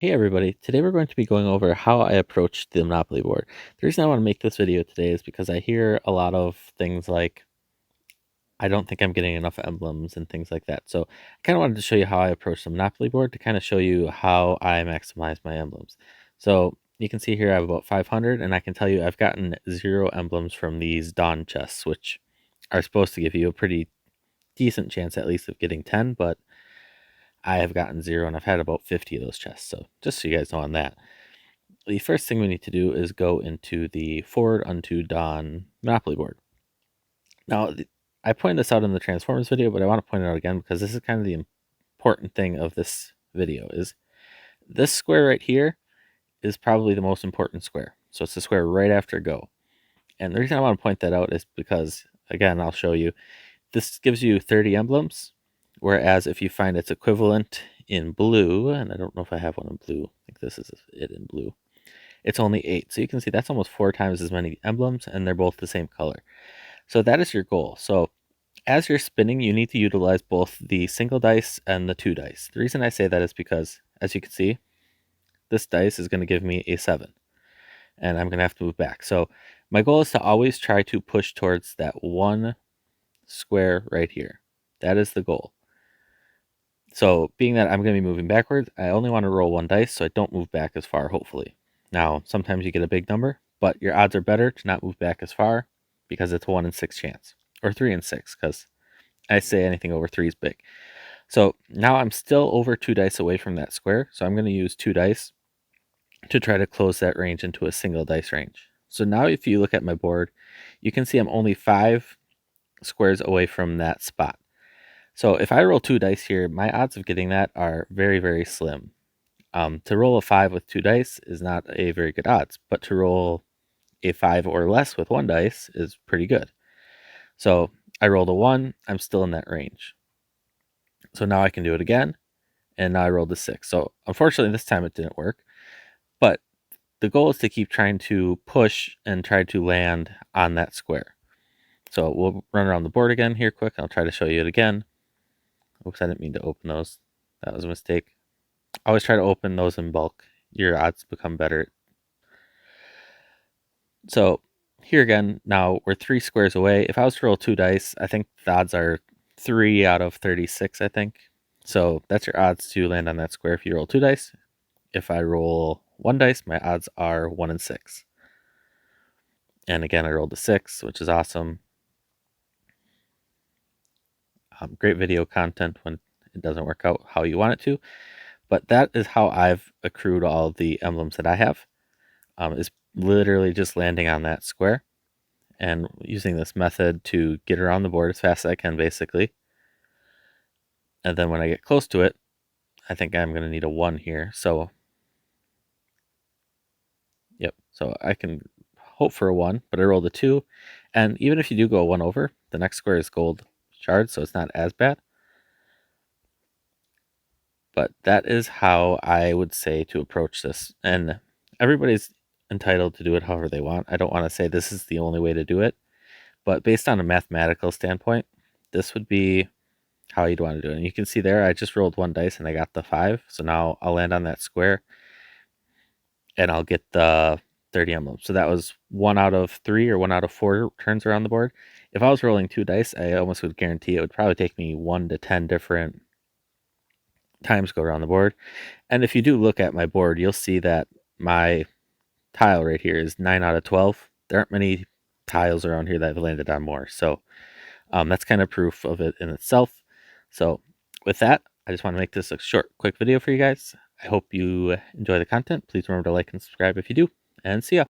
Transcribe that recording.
Hey everybody, today we're going to be going over how I approach the Monopoly board. The reason I want to make this video today is because I hear a lot of things like, I don't think I'm getting enough emblems and things like that. So I kind of wanted to show you how I approach the Monopoly board to kind of show you how I maximize my emblems. So you can see here I have about 500 and I can tell you I've gotten 0 emblems from these Dawn chests, which are supposed to give you a pretty decent chance at least of getting 10, but I have gotten 0 and I've had about 50 of those chests. So just so you guys know on that. The first thing we need to do is go into the Forward Unto Dawn Monopoly board. Now, I pointed this out in the Transformers video, but I want to point it out again because this is kind of the important thing of this video is this square right here is probably the most important square. So it's the square right after go. And the reason I want to point that out is because, again, I'll show you, this gives you 30 emblems, whereas if you find its equivalent in blue, and I don't know if I have one in blue, I think this is it in blue, it's only 8. So you can see that's almost 4 times as many emblems, and they're both the same color. So that is your goal. So as you're spinning, you need to utilize both the single dice and the 2 dice. The reason I say that is because, as you can see, this dice is going to give me a 7, and I'm going to have to move back. So my goal is to always try to push towards that one square right here. That is the goal. So being that I'm going to be moving backwards, I only want to roll 1 dice so I don't move back as far, hopefully. Now, sometimes you get a big number, but your odds are better to not move back as far because it's a 1 in 6 chance. Or 3 in 6, because I say anything over 3 is big. So now I'm still over 2 dice away from that square, so I'm going to use 2 dice to try to close that range into a single dice range. So now if you look at my board, you can see I'm only 5 squares away from that spot. So if I roll 2 dice here, my odds of getting that are very, very slim. To roll a 5 with 2 dice is not a very good odds, but to roll a 5 or less with 1 dice is pretty good. So I rolled a 1, I'm still in that range. So now I can do it again, and now I rolled a 6. So unfortunately this time it didn't work, but the goal is to keep trying to push and try to land on that square. So we'll run around the board again here quick. I'll try to show you it again. Oops, I didn't mean to open those. That was a mistake. Always try to open those in bulk. Your odds become better. So here again, now we're 3 squares away. If I was to roll 2 dice, I think the odds are 3 out of 36, I think. So that's your odds to land on that square if you roll 2 dice. If I roll 1 dice, my odds are 1 in 6. And again, I rolled a 6, which is awesome. Great video content when it doesn't work out how you want it to. But that is how I've accrued all the emblems that I have. Is literally just landing on that square and using this method to get around the board as fast as I can, basically. And then when I get close to it, I think I'm going to need a 1 here. So, yep. So I can hope for a 1, but I rolled a 2. And even if you do go 1 over, the next square is gold shards, so it's not as bad. But that is how I would say to approach this. And everybody's entitled to do it however they want. I don't want to say this is the only way to do it. But based on a mathematical standpoint, this would be how you'd want to do it. And you can see there, I just rolled 1 dice and I got the 5. So now I'll land on that square and I'll get the 30 emblems. So that was 1 out of 3 or 1 out of 4 turns around the board. If I was rolling 2 dice, I almost would guarantee it would probably take me 1 to 10 different times go around the board. And if you do look at my board, you'll see that my tile right here is 9 out of 12. There aren't many tiles around here that have landed on more. So that's kind of proof of it in itself. So with that, I just want to make this a short, quick video for you guys. I hope you enjoy the content. Please remember to like and subscribe if you do, and see ya.